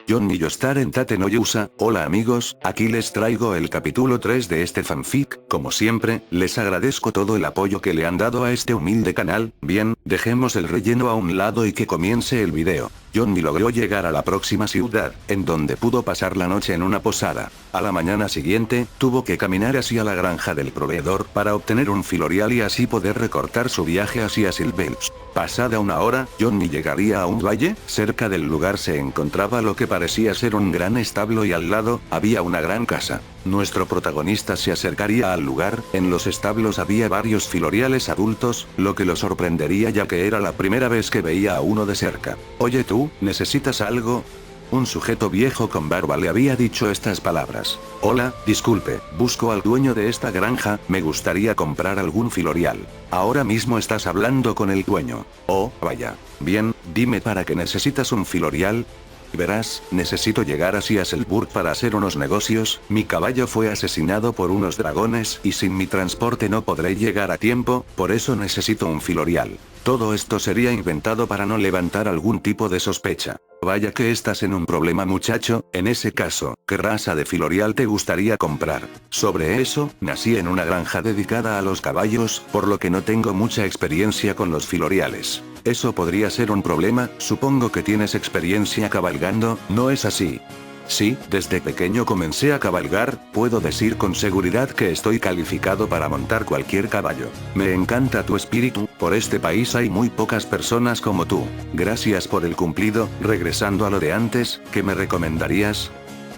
Johnny Yostar en Tate no Yusa. Hola amigos, aquí les traigo el capítulo 3 de este fanfic. Como siempre, les agradezco todo el apoyo que le han dado a este humilde canal. Bien, dejemos el relleno a un lado y que comience el video. Johnny logró llegar a la próxima ciudad, en donde pudo pasar la noche en una posada. A la mañana siguiente, tuvo que caminar hacia la granja del proveedor para obtener un filorial y así poder recortar su viaje hacia Silvelps. Pasada una hora, Johnny llegaría a un valle. Cerca del lugar se encontraba lo que parecía ser un gran establo y al lado, había una gran casa. Nuestro protagonista se acercaría al lugar. En los establos había varios filoriales adultos, lo que lo sorprendería ya que era la primera vez que veía a uno de cerca. Oye tú, ¿necesitas algo? Un sujeto viejo con barba le había dicho estas palabras. Hola, disculpe, busco al dueño de esta granja, me gustaría comprar algún filorial. Ahora mismo estás hablando con el dueño. Oh, vaya. Bien, dime para qué necesitas un filorial. Verás, necesito llegar hacia Selburg para hacer unos negocios, mi caballo fue asesinado por unos dragones y sin mi transporte no podré llegar a tiempo, por eso necesito un filorial. Todo esto sería inventado para no levantar algún tipo de sospecha. Vaya que estás en un problema muchacho, en ese caso, ¿qué raza de filorial te gustaría comprar? Sobre eso, nací en una granja dedicada a los caballos, por lo que no tengo mucha experiencia con los filoriales. Eso podría ser un problema, supongo que tienes experiencia cabalgando, ¿no es así? Sí, desde pequeño comencé a cabalgar, puedo decir con seguridad que estoy calificado para montar cualquier caballo. Me encanta tu espíritu, por este país hay muy pocas personas como tú. Gracias por el cumplido. Regresando a lo de antes, ¿qué me recomendarías?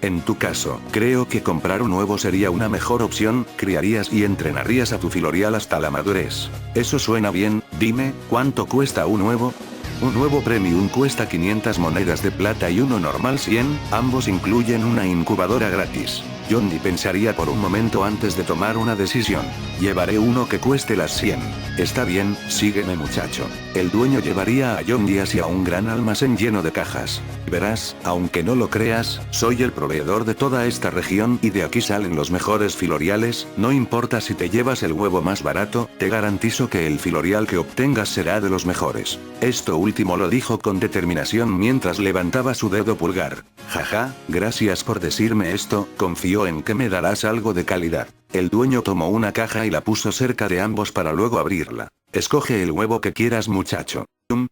En tu caso, creo que comprar un nuevo sería una mejor opción, criarías y entrenarías a tu filorial hasta la madurez. Eso suena bien, dime, ¿cuánto cuesta un nuevo? Un nuevo premium cuesta 500 monedas de plata y uno normal 100, ambos incluyen una incubadora gratis. Johnny pensaría por un momento antes de tomar una decisión. Llevaré uno que cueste las 100. Está bien, sígueme muchacho. El dueño llevaría a Johnny hacia un gran almacén lleno de cajas. Verás, aunque no lo creas, soy el proveedor de toda esta región y de aquí salen los mejores filoriales, no importa si te llevas el huevo más barato, te garantizo que el filorial que obtengas será de los mejores. Esto último lo dijo con determinación mientras levantaba su dedo pulgar. Jaja, gracias por decirme esto, confío en que me darás algo de calidad. El dueño tomó una caja y la puso cerca de ambos para luego abrirla. Escoge el huevo que quieras muchacho.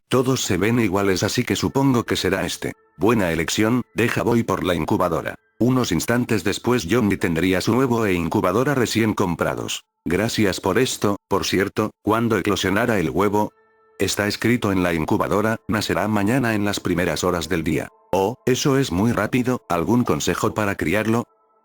Todos se ven iguales así que supongo que será este. Buena elección, voy por la incubadora. Unos instantes después Johnny tendría su huevo e incubadora recién comprados. Gracias por esto, por cierto, ¿cuándo eclosionará el huevo? Está escrito en la incubadora, nacerá mañana en las primeras horas del día. Oh, eso es muy rápido, ¿algún consejo para criarlo?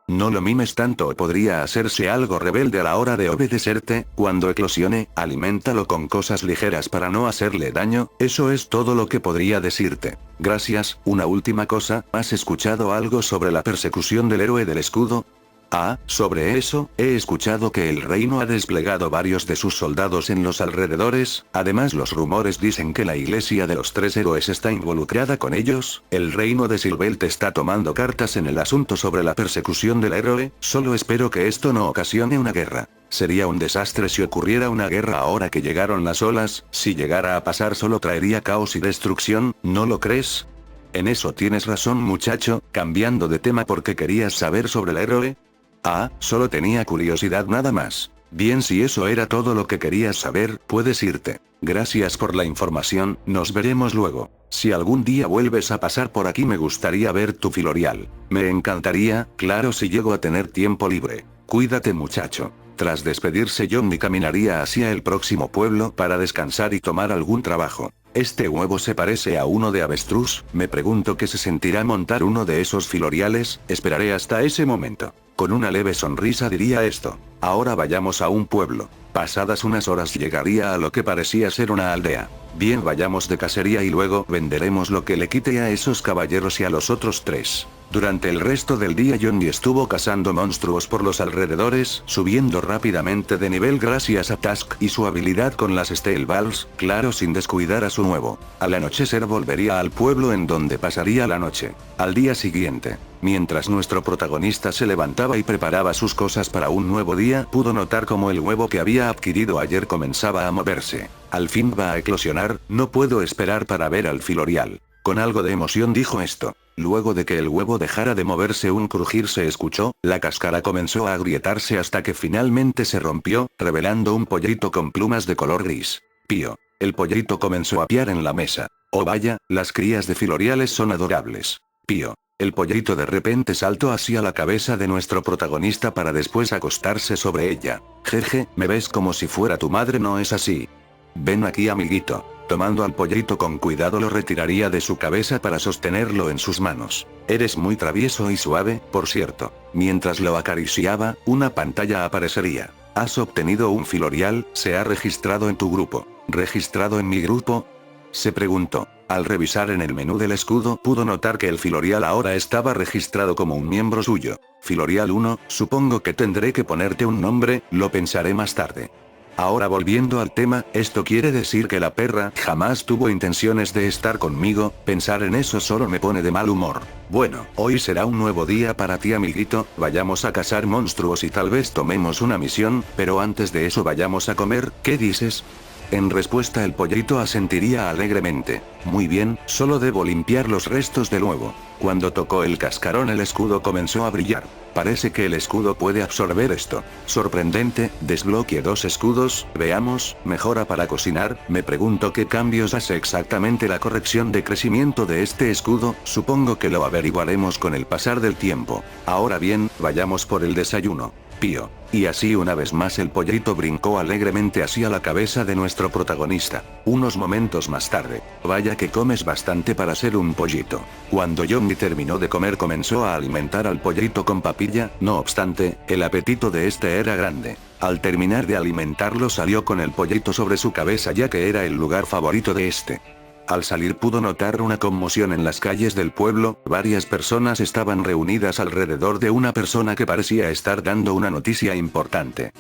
No lo mimes tanto o podría hacerse algo rebelde a la hora de obedecerte. Cuando eclosione, aliméntalo con cosas ligeras para no hacerle daño, eso es todo lo que podría decirte. Gracias. Una última cosa, ¿has escuchado algo sobre la persecución del héroe del escudo? Ah, sobre eso, he escuchado que el reino ha desplegado varios de sus soldados en los alrededores, además los rumores dicen que la iglesia de los tres héroes está involucrada con ellos, el reino de Silvelt está tomando cartas en el asunto sobre la persecución del héroe, solo espero que esto no ocasione una guerra. Sería un desastre si ocurriera una guerra ahora que llegaron las olas, si llegara a pasar solo traería caos y destrucción, ¿no lo crees? En eso tienes razón muchacho, cambiando de tema porque querías saber sobre el héroe. Ah, solo tenía curiosidad nada más. Bien, si eso era todo lo que querías saber, puedes irte. Gracias por la información, nos veremos luego. Si algún día vuelves a pasar por aquí me gustaría ver tu filorial. Me encantaría, claro si llego a tener tiempo libre. Cuídate muchacho. Tras despedirse Johnny caminaría hacia el próximo pueblo para descansar y tomar algún trabajo. ¿Este huevo se parece a uno de avestruz? Me pregunto qué se sentirá montar uno de esos filoriales, esperaré hasta ese momento. Con una leve sonrisa diría esto. Ahora vayamos a un pueblo. Pasadas unas horas llegaría a lo que parecía ser una aldea. Bien, vayamos de cacería y luego venderemos lo que le quite a esos caballeros y a los otros tres. Durante el resto del día Johnny estuvo cazando monstruos por los alrededores, subiendo rápidamente de nivel gracias a Tusk y su habilidad con las Steel Balls, claro sin descuidar a su nuevo. Al anochecer volvería al pueblo en donde pasaría la noche. Al día siguiente, mientras nuestro protagonista se levantaba y preparaba sus cosas para un nuevo día, pudo notar como el huevo que había adquirido ayer comenzaba a moverse. Al fin va a eclosionar, no puedo esperar para ver al filorial. Con algo de emoción dijo esto. Luego de que el huevo dejara de moverse, un crujir se escuchó, la cáscara comenzó a agrietarse hasta que finalmente se rompió, revelando un pollito con plumas de color gris. Pío. El pollito comenzó a piar en la mesa. Oh vaya, las crías de filoriales son adorables. Pío. El pollito de repente saltó hacia la cabeza de nuestro protagonista para después acostarse sobre ella. Jeje, me ves como si fuera tu madre, ¿no es así? Ven aquí, amiguito. Tomando al pollito con cuidado lo retiraría de su cabeza para sostenerlo en sus manos. Eres muy travieso y suave, por cierto. Mientras lo acariciaba, una pantalla aparecería. Has obtenido un filorial, se ha registrado en tu grupo. ¿Registrado en mi grupo? Se preguntó. Al revisar en el menú del escudo pudo notar que el filorial ahora estaba registrado como un miembro suyo. Filorial 1, supongo que tendré que ponerte un nombre, lo pensaré más tarde. Ahora volviendo al tema, esto quiere decir que la perra jamás tuvo intenciones de estar conmigo, pensar en eso solo me pone de mal humor. Bueno, hoy será un nuevo día para ti, amiguito, vayamos a cazar monstruos y tal vez tomemos una misión, pero antes de eso vayamos a comer, ¿qué dices? En respuesta el pollito asentiría alegremente. Muy bien, solo debo limpiar los restos del huevo. Cuando tocó el cascarón el escudo comenzó a brillar. Parece que el escudo puede absorber esto. Sorprendente, desbloqueé 2 escudos, veamos, mejora para cocinar, me pregunto qué cambios hace exactamente la corrección de crecimiento de este escudo, supongo que lo averiguaremos con el pasar del tiempo. Ahora bien, vayamos por el desayuno. Pío. Y así una vez más el pollito brincó alegremente hacia la cabeza de nuestro protagonista. Unos momentos más tarde. Vaya que comes bastante para ser un pollito. Cuando Johnny terminó de comer comenzó a alimentar al pollito con papilla, no obstante, el apetito de este era grande. Al terminar de alimentarlo salió con el pollito sobre su cabeza ya que era el lugar favorito de este. Al salir pudo notar una conmoción en las calles del pueblo, varias personas estaban reunidas alrededor de una persona que parecía estar dando una noticia importante.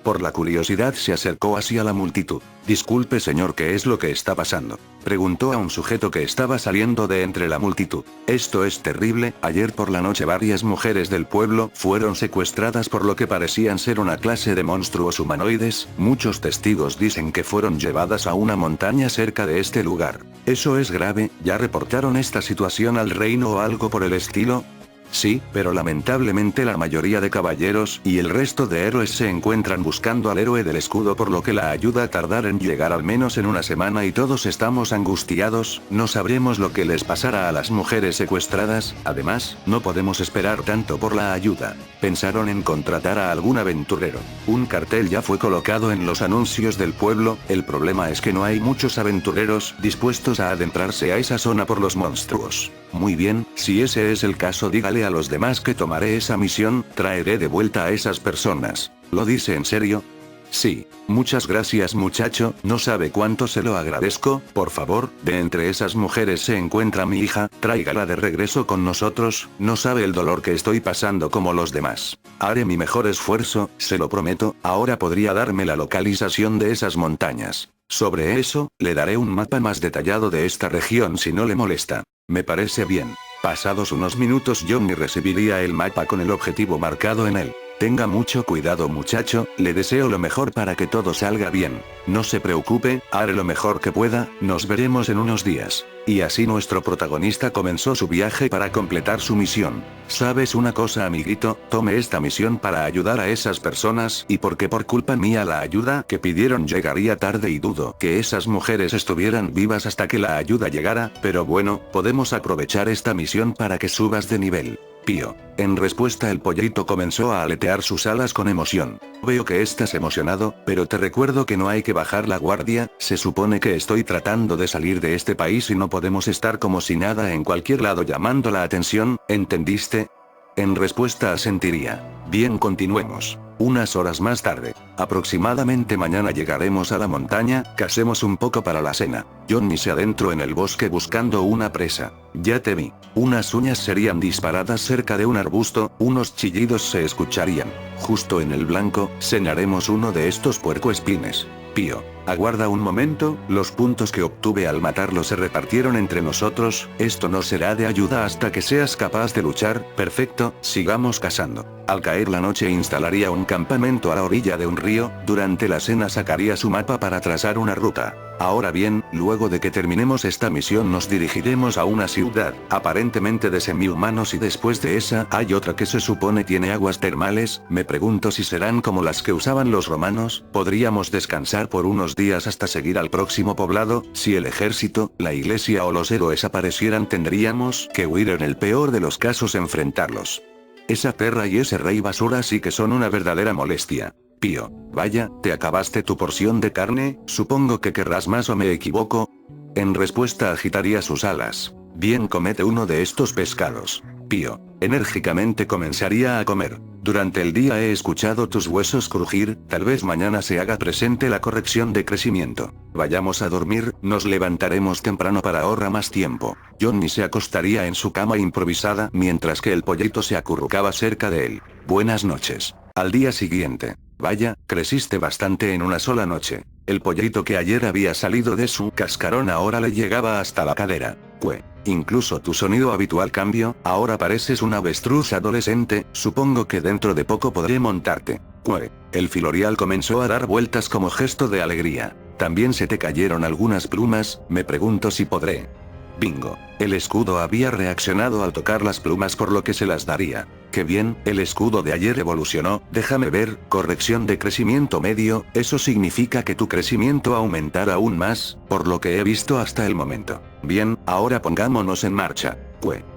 Por la curiosidad se acercó hacia la multitud. Disculpe señor, ¿qué es lo que está pasando? Preguntó a un sujeto que estaba saliendo de entre la multitud. Esto es terrible, ayer por la noche varias mujeres del pueblo fueron secuestradas por lo que parecían ser una clase de monstruos humanoides, muchos testigos dicen que fueron llevadas a una montaña cerca de este lugar. ¿Eso es grave? ¿Ya reportaron esta situación al reino o algo por el estilo? Sí, pero lamentablemente la mayoría de caballeros y el resto de héroes se encuentran buscando al héroe del escudo, por lo que la ayuda tardará en llegar al menos en una semana y todos estamos angustiados, no sabremos lo que les pasará a las mujeres secuestradas, además, no podemos esperar tanto por la ayuda. Pensaron en contratar a algún aventurero. Un cartel ya fue colocado en los anuncios del pueblo, el problema es que no hay muchos aventureros dispuestos a adentrarse a esa zona por los monstruos. Muy bien, si ese es el caso dígale a los demás que tomaré esa misión, traeré de vuelta a esas personas. ¿Lo dice en serio? Sí. Muchas gracias muchacho, no sabe cuánto se lo agradezco, por favor, de entre esas mujeres se encuentra mi hija, tráigala de regreso con nosotros, no sabe el dolor que estoy pasando como los demás. Haré mi mejor esfuerzo, se lo prometo, ahora podría darme la localización de esas montañas. Sobre eso, le daré un mapa más detallado de esta región si no le molesta. Me parece bien. Pasados unos minutos Johnny recibiría el mapa con el objetivo marcado en él. Tenga mucho cuidado muchacho, le deseo lo mejor para que todo salga bien. No se preocupe, haré lo mejor que pueda, nos veremos en unos días. Y así nuestro protagonista comenzó su viaje para completar su misión. ¿Sabes una cosa amiguito? Tome esta misión para ayudar a esas personas y porque por culpa mía la ayuda que pidieron llegaría tarde y dudo que esas mujeres estuvieran vivas hasta que la ayuda llegara, pero bueno, podemos aprovechar esta misión para que subas de nivel. Pío. En respuesta el pollito comenzó a aletear sus alas con emoción. Veo que estás emocionado, pero te recuerdo que no hay que bajar la guardia, se supone que estoy tratando de salir de este país y no podemos estar como si nada en cualquier lado llamando la atención, ¿entendiste? En respuesta asentiría. Bien, continuemos. Unas horas más tarde. Aproximadamente mañana llegaremos a la montaña, cacemos un poco para la cena. Johnny se adentró en el bosque buscando una presa. Ya te vi. Unas uñas serían disparadas cerca de un arbusto, unos chillidos se escucharían. Justo en el blanco, cenaremos uno de estos puercoespines. Pío. Aguarda un momento, los puntos que obtuve al matarlo se repartieron entre nosotros, esto no será de ayuda hasta que seas capaz de luchar, perfecto, sigamos cazando. Al caer la noche instalaría un campamento a la orilla de un río, durante la cena sacaría su mapa para trazar una ruta. Ahora bien, luego de que terminemos esta misión nos dirigiremos a una ciudad, aparentemente de semi-humanos y después de esa hay otra que se supone tiene aguas termales, me pregunto si serán como las que usaban los romanos, podríamos descansar por unos días hasta seguir al próximo poblado, si el ejército, la iglesia o los héroes aparecieran tendríamos que huir en el peor de los casos enfrentarlos. Esa perra y ese rey basura sí que son una verdadera molestia. Pío, vaya, ¿te acabaste tu porción de carne? Supongo que querrás más o me equivoco. En respuesta agitaría sus alas. Bien, comete uno de estos pescados. Pío, enérgicamente comenzaría a comer. Durante el día he escuchado tus huesos crujir, tal vez mañana se haga presente la corrección de crecimiento. Vayamos a dormir, nos levantaremos temprano para ahorrar más tiempo. Johnny se acostaría en su cama improvisada mientras que el pollito se acurrucaba cerca de él. Buenas noches. Al día siguiente. Vaya, creciste bastante en una sola noche. El pollito que ayer había salido de su cascarón ahora le llegaba hasta la cadera. Incluso tu sonido habitual cambió, ahora pareces un avestruz adolescente, supongo que dentro de poco podré montarte. El filorial comenzó a dar vueltas como gesto de alegría. También se te cayeron algunas plumas, me pregunto si podré. Bingo. El escudo había reaccionado al tocar las plumas por lo que se las daría. Qué bien, el escudo de ayer evolucionó, déjame ver, corrección de crecimiento medio, eso significa que tu crecimiento aumentará aún más, por lo que he visto hasta el momento. Bien, ahora pongámonos en marcha.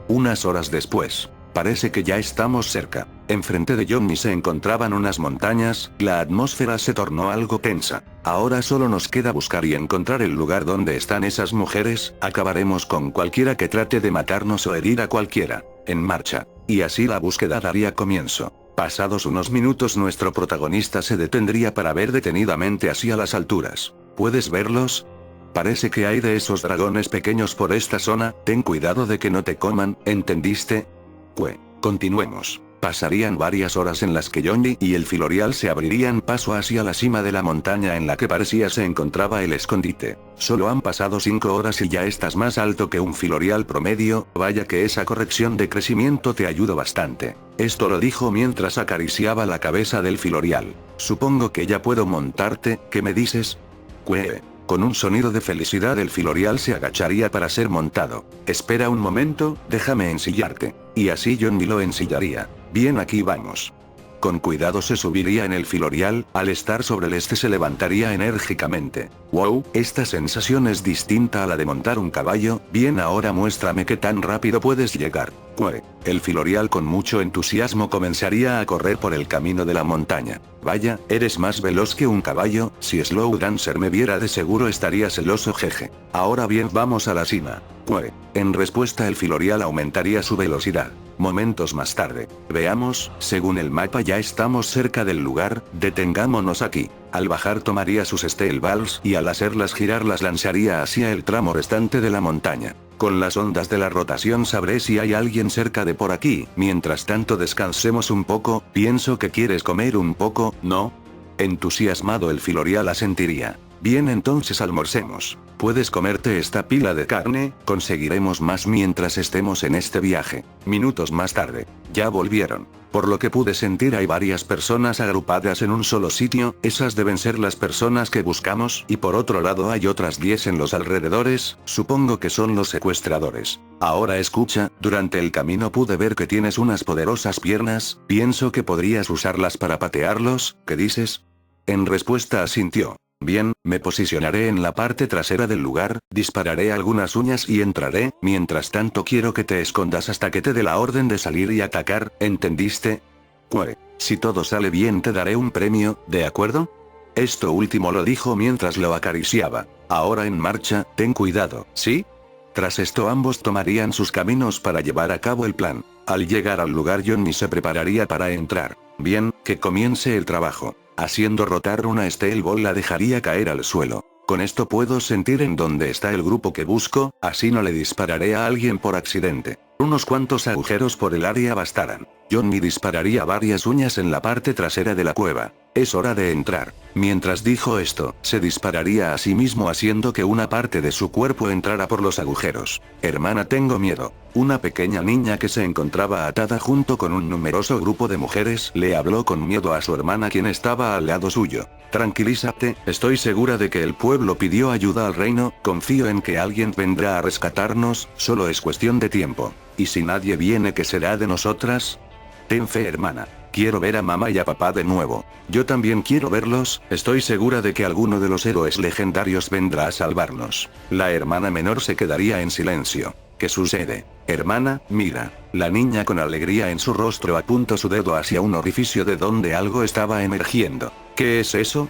Unas horas después. Parece que ya estamos cerca. Enfrente de Johnny se encontraban unas montañas, la atmósfera se tornó algo tensa. Ahora solo nos queda buscar y encontrar el lugar donde están esas mujeres, acabaremos con cualquiera que trate de matarnos o herir a cualquiera. En marcha. Y así la búsqueda daría comienzo. Pasados unos minutos nuestro protagonista se detendría para ver detenidamente hacia las alturas. ¿Puedes verlos? Parece que hay de esos dragones pequeños por esta zona, ten cuidado de que no te coman, ¿entendiste? Continuemos. Pasarían varias horas en las que Johnny y el filorial se abrirían paso hacia la cima de la montaña en la que parecía se encontraba el escondite. Solo han pasado 5 horas y ya estás más alto que un filorial promedio, vaya que esa corrección de crecimiento te ayudó bastante. Esto lo dijo mientras acariciaba la cabeza del filorial. Supongo que ya puedo montarte, ¿qué me dices? Con un sonido de felicidad el filorial se agacharía para ser montado. Espera un momento, déjame ensillarte. Y así Johnny lo ensillaría. Bien, aquí vamos. Con cuidado se subiría en el filorial, al estar sobre el se levantaría enérgicamente. Wow, esta sensación es distinta a la de montar un caballo, bien ahora muéstrame qué tan rápido puedes llegar. El filorial con mucho entusiasmo comenzaría a correr por el camino de la montaña. Vaya, eres más veloz que un caballo, si Slow Dancer me viera de seguro estaría celoso jeje. Ahora bien vamos a la cima. En respuesta el filorial aumentaría su velocidad. Momentos más tarde. Veamos, según el mapa ya estamos cerca del lugar, detengámonos aquí. Al bajar tomaría sus Steel Balls y al hacerlas girar las lanzaría hacia el tramo restante de la montaña. Con las ondas de la rotación sabré si hay alguien cerca de por aquí, mientras tanto descansemos un poco, pienso que quieres comer un poco, ¿no? Entusiasmado el filorial asentiría. Bien, entonces almorcemos. Puedes comerte esta pila de carne, conseguiremos más mientras estemos en este viaje. Minutos más tarde. Ya volvieron. Por lo que pude sentir hay varias personas agrupadas en un solo sitio, esas deben ser las personas que buscamos, y por otro lado hay otras 10 en los alrededores, supongo que son los secuestradores. Ahora escucha, durante el camino pude ver que tienes unas poderosas piernas, pienso que podrías usarlas para patearlos, ¿qué dices? En respuesta asintió. Bien, me posicionaré en la parte trasera del lugar, dispararé algunas uñas y entraré, mientras tanto quiero que te escondas hasta que te dé la orden de salir y atacar, ¿entendiste? Si todo sale bien te daré un premio, ¿de acuerdo? Esto último lo dijo mientras lo acariciaba. Ahora en marcha, ten cuidado, ¿sí? Tras esto ambos tomarían sus caminos para llevar a cabo el plan. Al llegar al lugar Johnny se prepararía para entrar. Bien, que comience el trabajo. Haciendo rotar una Steel Ball la dejaría caer al suelo. Con esto puedo sentir en dónde está el grupo que busco, así no le dispararé a alguien por accidente. Unos cuantos agujeros por el área bastarán. Johnny dispararía varias uñas en la parte trasera de la cueva. Es hora de entrar. Mientras dijo esto, se dispararía a sí mismo haciendo que una parte de su cuerpo entrara por los agujeros. Hermana, tengo miedo. Una pequeña niña que se encontraba atada junto con un numeroso grupo de mujeres le habló con miedo a su hermana, quien estaba al lado suyo. Tranquilízate, estoy segura de que el pueblo pidió ayuda al reino, confío en que alguien vendrá a rescatarnos, solo es cuestión de tiempo. ¿Y si nadie viene, qué será de nosotras? Ten fe, hermana. Quiero ver a mamá y a papá de nuevo. Yo también quiero verlos, estoy segura de que alguno de los héroes legendarios vendrá a salvarnos. La hermana menor se quedaría en silencio. ¿Qué sucede? Hermana, mira. La niña con alegría en su rostro apuntó su dedo hacia un orificio de donde algo estaba emergiendo. ¿Qué es eso?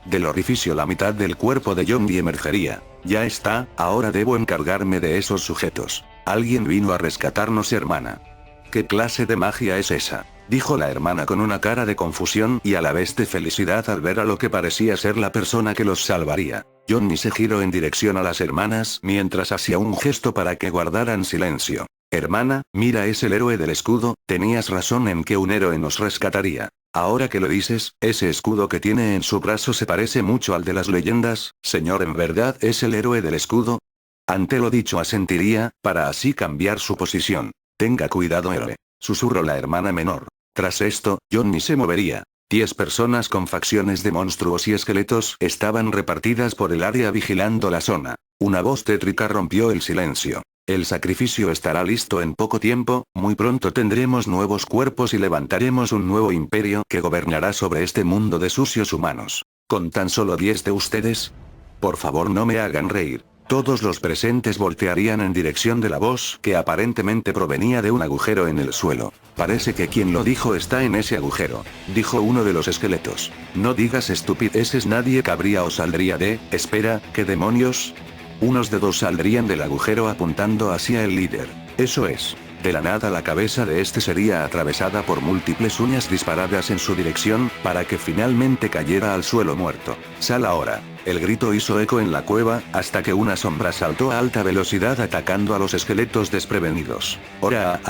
Del orificio la mitad del cuerpo de Yondi emergería. Ya está, ahora debo encargarme de esos sujetos. Alguien vino a rescatarnos, hermana. ¿Qué clase de magia es esa? Dijo la hermana con una cara de confusión y a la vez de felicidad al ver a lo que parecía ser la persona que los salvaría. Johnny se giró en dirección a las hermanas mientras hacía un gesto para que guardaran silencio. Hermana, mira, es el héroe del escudo, tenías razón en que un héroe nos rescataría. Ahora que lo dices, ese escudo que tiene en su brazo se parece mucho al de las leyendas, señor, ¿en verdad es el héroe del escudo? Ante lo dicho asentiría, para así cambiar su posición. Tenga cuidado, héroe, susurró la hermana menor. Tras esto, Johnny se movería. 10 personas con facciones de monstruos y esqueletos estaban repartidas por el área vigilando la zona. Una voz tétrica rompió el silencio. El sacrificio estará listo en poco tiempo, muy pronto tendremos nuevos cuerpos y levantaremos un nuevo imperio que gobernará sobre este mundo de sucios humanos. ¿Con tan solo 10 de ustedes? Por favor, no me hagan reír. Todos los presentes voltearían en dirección de la voz que aparentemente provenía de un agujero en el suelo. Parece que quien lo dijo está en ese agujero, dijo uno de los esqueletos. No digas estupideces, nadie cabría o saldría de... Espera, ¿qué demonios? Unos dedos saldrían del agujero apuntando hacia el líder. Eso es. De la nada la cabeza de este sería atravesada por múltiples uñas disparadas en su dirección, para que finalmente cayera al suelo muerto. Sal ahora. El grito hizo eco en la cueva, hasta que una sombra saltó a alta velocidad atacando a los esqueletos desprevenidos. Ora.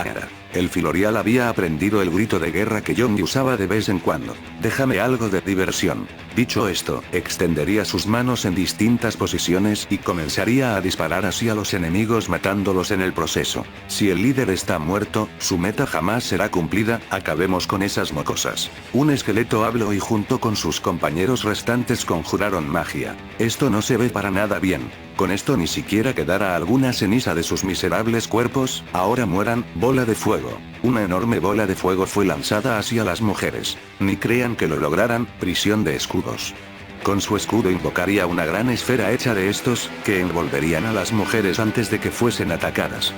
El filorial había aprendido el grito de guerra que Johnny usaba de vez en cuando. Déjame algo de diversión. Dicho esto, extendería sus manos en distintas posiciones y comenzaría a disparar hacia los enemigos matándolos en el proceso. Si el líder está muerto, su meta jamás será cumplida, acabemos con esas mocosas. Un esqueleto habló y junto con sus compañeros restantes conjuraron magia. Esto no se ve para nada bien. Con esto ni siquiera quedara alguna ceniza de sus miserables cuerpos, ahora mueran, bola de fuego. Una enorme bola de fuego fue lanzada hacia las mujeres. Ni crean que lo lograran, prisión de escudos. Con su escudo invocaría una gran esfera hecha de estos, que envolverían a las mujeres antes de que fuesen atacadas.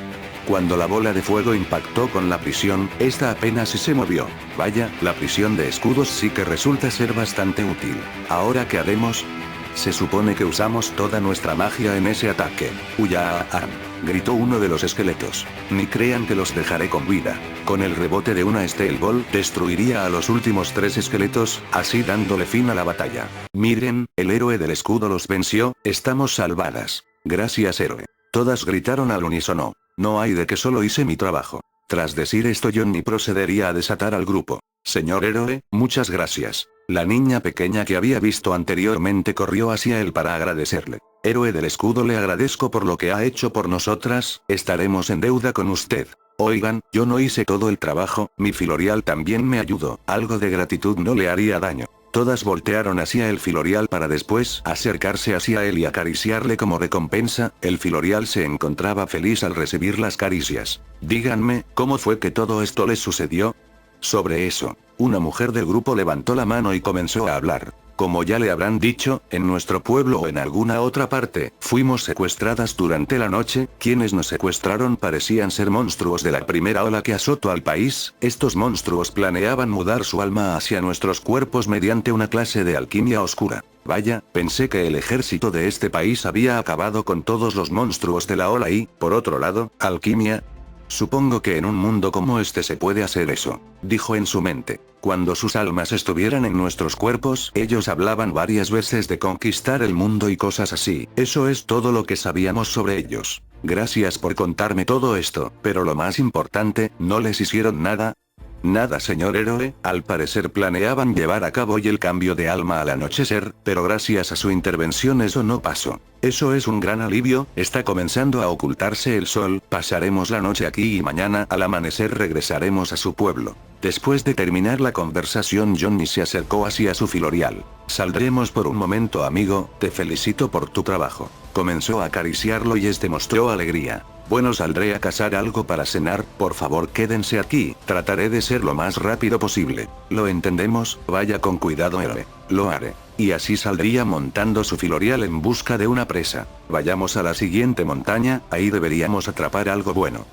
Cuando la bola de fuego impactó con la prisión, esta apenas si se movió. Vaya, la prisión de escudos sí que resulta ser bastante útil. ¿Ahora qué haremos? Se supone que usamos toda nuestra magia en ese ataque. ¡Huya! Gritó uno de los esqueletos. Ni crean que los dejaré con vida. Con el rebote de una Steel Ball, destruiría a los últimos 3 esqueletos, así dándole fin a la batalla. Miren, el héroe del escudo los venció, estamos salvadas. Gracias, héroe. Todas gritaron al unísono. No hay de que, solo hice mi trabajo. Tras decir esto, Johnny procedería a desatar al grupo. Señor héroe, muchas gracias. La niña pequeña que había visto anteriormente corrió hacia él para agradecerle. Héroe del escudo, le agradezco por lo que ha hecho por nosotras, estaremos en deuda con usted. Oigan, yo no hice todo el trabajo, mi filorial también me ayudó, algo de gratitud no le haría daño. Todas voltearon hacia el filorial para después acercarse hacia él y acariciarle como recompensa. El filorial se encontraba feliz al recibir las caricias. Díganme, ¿cómo fue que todo esto les sucedió? Sobre eso, una mujer del grupo levantó la mano y comenzó a hablar. Como ya le habrán dicho, en nuestro pueblo o en alguna otra parte, fuimos secuestradas durante la noche. Quienes nos secuestraron parecían ser monstruos de la primera ola que azotó al país. Estos monstruos planeaban mudar su alma hacia nuestros cuerpos mediante una clase de alquimia oscura. Vaya, pensé que el ejército de este país había acabado con todos los monstruos de la ola y, por otro lado, alquimia. Supongo que en un mundo como este se puede hacer eso, dijo en su mente. Cuando sus almas estuvieran en nuestros cuerpos, ellos hablaban varias veces de conquistar el mundo y cosas así. Eso es todo lo que sabíamos sobre ellos. Gracias por contarme todo esto, pero lo más importante, ¿no les hicieron nada? Nada señor héroe, al parecer planeaban llevar a cabo el cambio de alma al anochecer, pero gracias a su intervención eso no pasó. Eso es un gran alivio, está comenzando a ocultarse el sol, pasaremos la noche aquí y mañana al amanecer regresaremos a su pueblo. Después de terminar la conversación Johnny se acercó hacia su filorial. Saldremos por un momento amigo, te felicito por tu trabajo. Comenzó a acariciarlo y este mostró alegría. Bueno, saldré a cazar algo para cenar, por favor quédense aquí, trataré de ser lo más rápido posible. Lo entendemos, vaya con cuidado héroe. Lo haré. Y así saldría montando su filorial en busca de una presa. Vayamos a la siguiente montaña, ahí deberíamos atrapar algo bueno.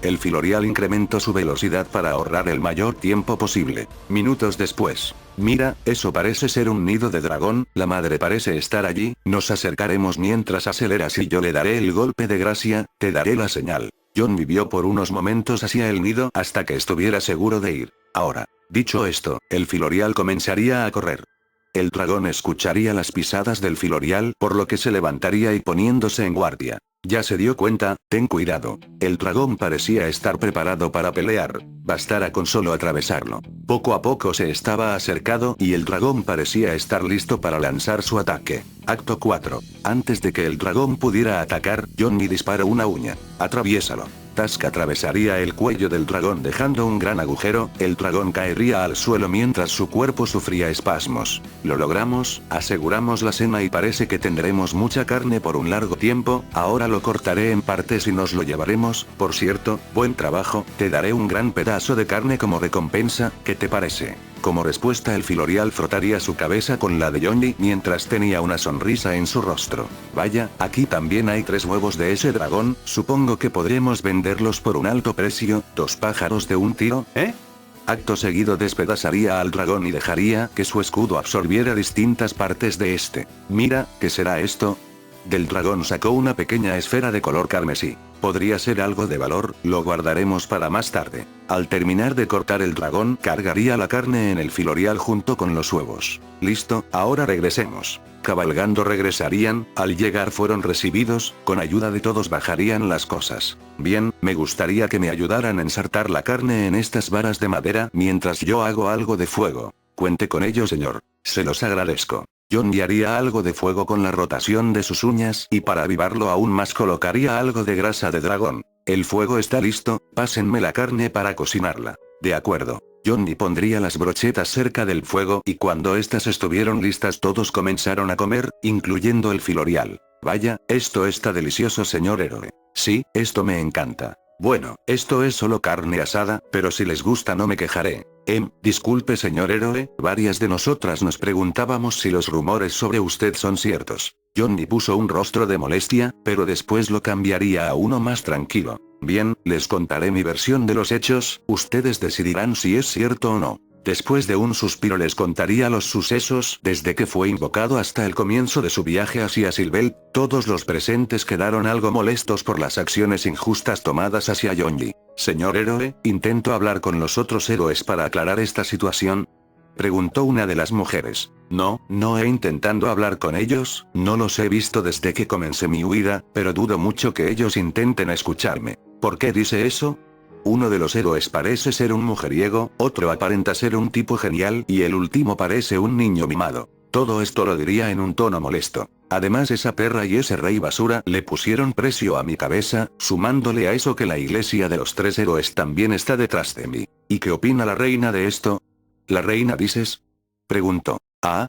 El filorial incrementó su velocidad para ahorrar el mayor tiempo posible. Minutos después. Mira, eso parece ser un nido de dragón, la madre parece estar allí, nos acercaremos mientras aceleras y yo le daré el golpe de gracia, te daré la señal. John vivió por unos momentos hacia el nido hasta que estuviera seguro de ir. Ahora, dicho esto, el filorial comenzaría a correr. El dragón escucharía las pisadas del filorial, por lo que se levantaría y poniéndose en guardia. Ya se dio cuenta, ten cuidado. El dragón parecía estar preparado para pelear. Bastara con solo atravesarlo. Poco a poco se estaba acercando y el dragón parecía estar listo para lanzar su ataque. Acto 4. Antes de que el dragón pudiera atacar, Johnny disparó una uña. Atraviésalo. Tusk atravesaría el cuello del dragón dejando un gran agujero, el dragón caería al suelo mientras su cuerpo sufría espasmos. Lo logramos, aseguramos la cena y parece que tendremos mucha carne por un largo tiempo, ahora lo cortaré en partes y nos lo llevaremos, por cierto, buen trabajo, te daré un gran pedazo de carne como recompensa, ¿qué te parece? Como respuesta el filorial frotaría su cabeza con la de Johnny mientras tenía una sonrisa en su rostro. Vaya, aquí también hay 3 huevos de ese dragón, supongo que podremos venderlos por un alto precio, 2 pájaros de un tiro, ¿eh? Acto seguido despedazaría al dragón y dejaría que su escudo absorbiera distintas partes de este. Mira, ¿qué será esto? Del dragón sacó una pequeña esfera de color carmesí. Podría ser algo de valor, lo guardaremos para más tarde. Al terminar de cortar el dragón, cargaría la carne en el filorial junto con los huevos. Listo, ahora regresemos. Cabalgando regresarían, al llegar fueron recibidos, con ayuda de todos bajarían las cosas. Bien, me gustaría que me ayudaran a ensartar la carne en estas varas de madera mientras yo hago algo de fuego. Cuente con ello señor. Se los agradezco. Johnny haría algo de fuego con la rotación de sus uñas y para avivarlo aún más colocaría algo de grasa de dragón. El fuego está listo, pásenme la carne para cocinarla. De acuerdo. Johnny pondría las brochetas cerca del fuego y cuando estas estuvieron listas todos comenzaron a comer, incluyendo el filorial. Vaya, esto está delicioso señor héroe. Sí, esto me encanta. Bueno, esto es solo carne asada, pero si les gusta no me quejaré. Disculpe señor héroe, varias de nosotras nos preguntábamos si los rumores sobre usted son ciertos. Johnny puso un rostro de molestia, pero después lo cambiaría a uno más tranquilo. Bien, les contaré mi versión de los hechos, ustedes decidirán si es cierto o no. Después de un suspiro les contaría los sucesos desde que fue invocado hasta el comienzo de su viaje hacia Silvel. Todos los presentes quedaron algo molestos por las acciones injustas tomadas hacia Johnny. Señor héroe, intento hablar con los otros héroes para aclarar esta situación. Preguntó una de las mujeres. No he intentado hablar con ellos, no los he visto desde que comencé mi huida, pero dudo mucho que ellos intenten escucharme. ¿Por qué dice eso? Uno de los héroes parece ser un mujeriego, otro aparenta ser un tipo genial y el último parece un niño mimado. Todo esto lo diría en un tono molesto. Además esa perra y ese rey basura le pusieron precio a mi cabeza, sumándole a eso que la iglesia de los 3 héroes también está detrás de mí. ¿Y qué opina la reina de esto? ¿La reina dices? Preguntó.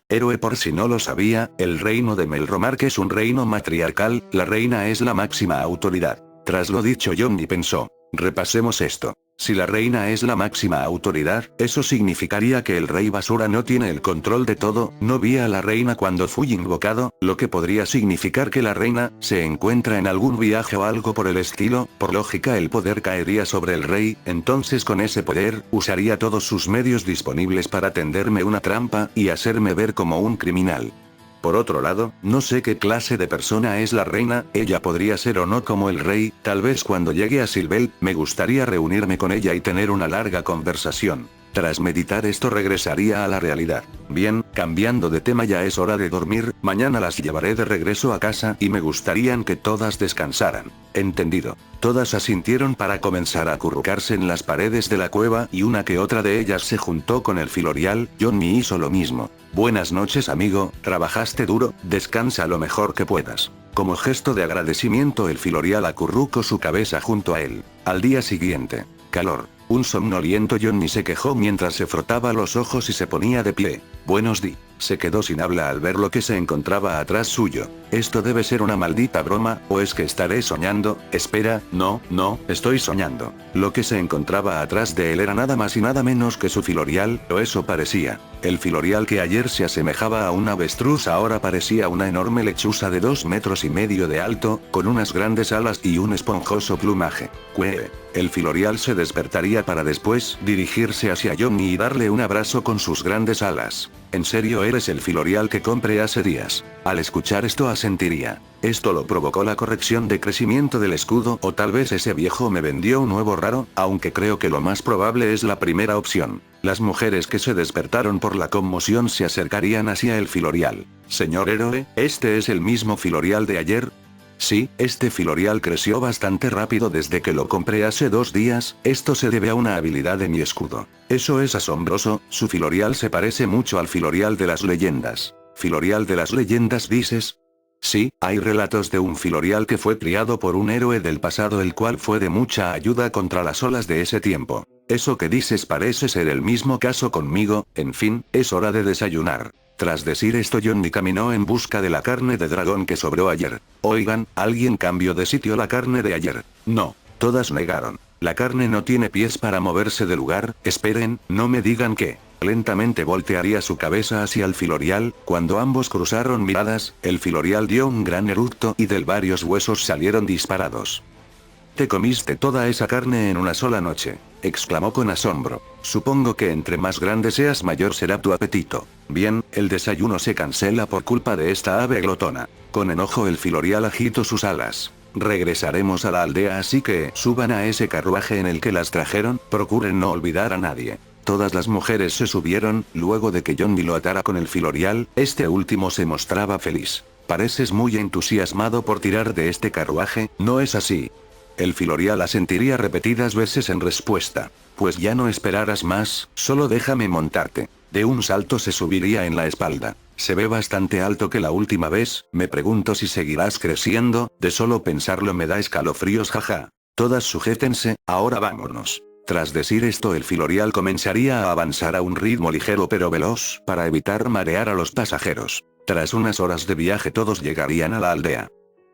Héroe por si no lo sabía, el reino de Melromark es un reino matriarcal, la reina es la máxima autoridad. Tras lo dicho Johnny pensó. Repasemos esto. Si la reina es la máxima autoridad, eso significaría que el rey basura no tiene el control de todo, no vi a la reina cuando fui invocado, lo que podría significar que la reina se encuentra en algún viaje o algo por el estilo, por lógica el poder caería sobre el rey, entonces con ese poder, usaría todos sus medios disponibles para tenderme una trampa y hacerme ver como un criminal. Por otro lado, no sé qué clase de persona es la reina, ella podría ser o no como el rey, tal vez cuando llegue a Silvel, me gustaría reunirme con ella y tener una larga conversación. Tras meditar esto regresaría a la realidad. Bien, Cambiando de tema, ya es hora de dormir, mañana las llevaré de regreso a casa y me gustaría que todas descansaran. Entendido. Todas asintieron para comenzar a acurrucarse en las paredes de la cueva y una que otra de ellas se juntó con el filorial. Johnny hizo lo mismo. Buenas noches amigo, trabajaste duro, descansa lo mejor que puedas. Como gesto de agradecimiento el filorial acurrucó su cabeza junto a él. Al día siguiente. Calor. Un somnoliento Johnny se quejó mientras se frotaba los ojos y se ponía de pie. Buenos días. Se quedó sin habla al ver lo que se encontraba atrás suyo. Esto debe ser una maldita broma, ¿o es que estaré soñando? Espera, no, estoy soñando. Lo que se encontraba atrás de él era nada más y nada menos que su filorial, o eso parecía. El filorial que ayer se asemejaba a un avestruz ahora parecía una enorme lechuza de 2,5 metros de alto, con unas grandes alas y un esponjoso plumaje. ¡Cuee! El filorial se despertaría para después dirigirse hacia Johnny y darle un abrazo con sus grandes alas. ¿En serio eres el filorial que compré hace días? Al escuchar esto asentiría. Esto lo provocó la corrección de crecimiento del escudo, o tal vez ese viejo me vendió un nuevo raro, aunque creo que lo más probable es la primera opción. Las mujeres que se despertaron por la conmoción se acercarían hacia el filorial. Señor héroe, ¿este es el mismo filorial de ayer? Sí, este filorial creció bastante rápido desde que lo compré hace 2 días, esto se debe a una habilidad de mi escudo. Eso es asombroso, su filorial se parece mucho al filorial de las leyendas. ¿Filorial de las leyendas dices? Sí, hay relatos de un filorial que fue criado por un héroe del pasado el cual fue de mucha ayuda contra las olas de ese tiempo. Eso que dices parece ser el mismo caso conmigo, en fin, es hora de desayunar. Tras decir esto Johnny caminó en busca de la carne de dragón que sobró ayer. Oigan, ¿alguien cambió de sitio la carne de ayer? No, todas negaron. La carne no tiene pies para moverse de lugar, esperen, no me digan que. Lentamente voltearía su cabeza hacia el filorial, cuando ambos cruzaron miradas, el filorial dio un gran eructo y de varios huesos salieron disparados. «Te comiste toda esa carne en una sola noche», exclamó con asombro. «Supongo que entre más grande seas mayor será tu apetito. Bien, el desayuno se cancela por culpa de esta ave glotona». Con enojo el filorial agitó sus alas. «Regresaremos a la aldea así que suban a ese carruaje en el que las trajeron, procuren no olvidar a nadie». Todas las mujeres se subieron, luego de que Johnny lo atara con el filorial, este último se mostraba feliz. «Pareces muy entusiasmado por tirar de este carruaje, ¿no es así?». El filorial asentiría repetidas veces en respuesta. «Pues ya no esperarás más, solo déjame montarte». De un salto se subiría en la espalda. «Se ve bastante alto que la última vez, me pregunto si seguirás creciendo, de solo pensarlo me da escalofríos jaja. Todas sujétense, ahora vámonos». Tras decir esto el filorial comenzaría a avanzar a un ritmo ligero pero veloz, para evitar marear a los pasajeros. Tras unas horas de viaje todos llegarían a la aldea.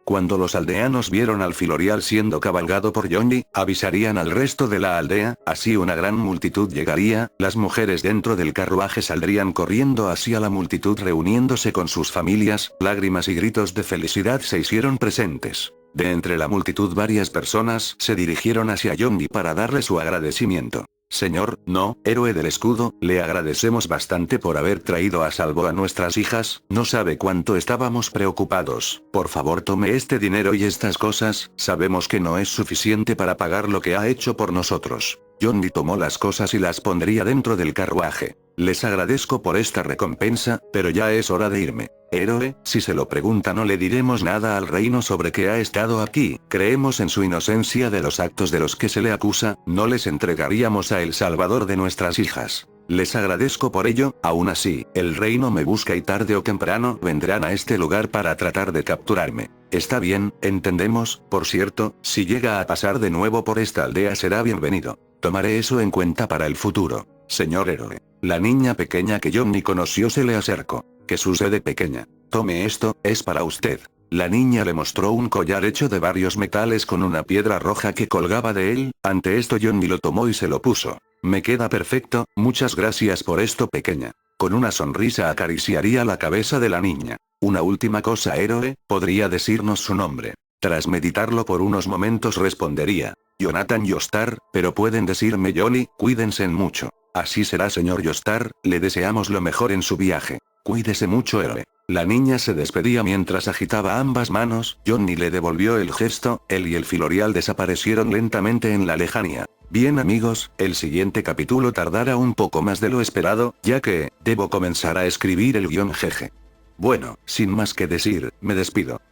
Cuando los aldeanos vieron al filorial siendo cabalgado por Johnny, avisarían al resto de la aldea, así una gran multitud llegaría, las mujeres dentro del carruaje saldrían corriendo hacia la multitud reuniéndose con sus familias, lágrimas y gritos de felicidad se hicieron presentes. De entre la multitud varias personas se dirigieron hacia Johnny para darle su agradecimiento. «Señor, no, héroe del escudo, le agradecemos bastante por haber traído a salvo a nuestras hijas, no sabe cuánto estábamos preocupados. Por favor tome este dinero y estas cosas, sabemos que no es suficiente para pagar lo que ha hecho por nosotros». Johnny tomó las cosas y las pondría dentro del carruaje. «Les agradezco por esta recompensa, pero ya es hora de irme». «Héroe, si se lo pregunta no le diremos nada al reino sobre que ha estado aquí, creemos en su inocencia de los actos de los que se le acusa, no les entregaríamos a el salvador de nuestras hijas. Les agradezco por ello, aún así, el reino me busca y tarde o temprano vendrán a este lugar para tratar de capturarme». «Está bien, entendemos, por cierto, si llega a pasar de nuevo por esta aldea será bienvenido. Tomaré eso en cuenta para el futuro, señor héroe». La niña pequeña que Johnny conoció se le acercó. «¿Qué sucede pequeña? Tome esto, es para usted». La niña le mostró un collar hecho de varios metales con una piedra roja que colgaba de él, ante esto Johnny lo tomó y se lo puso. «Me queda perfecto, muchas gracias por esto pequeña». Con una sonrisa acariciaría la cabeza de la niña. «Una última cosa héroe, ¿podría decirnos su nombre?». Tras meditarlo por unos momentos respondería. «Jonathan Joestar, pero pueden decirme Johnny, cuídense mucho». «Así será señor Joestar, le deseamos lo mejor en su viaje». «Cuídese mucho héroe». La niña se despedía mientras agitaba ambas manos, Johnny le devolvió el gesto, él y el filorial desaparecieron lentamente en la lejanía. Bien amigos, el siguiente capítulo tardará un poco más de lo esperado, ya que, debo comenzar a escribir el guión jeje. Bueno, sin más que decir, me despido.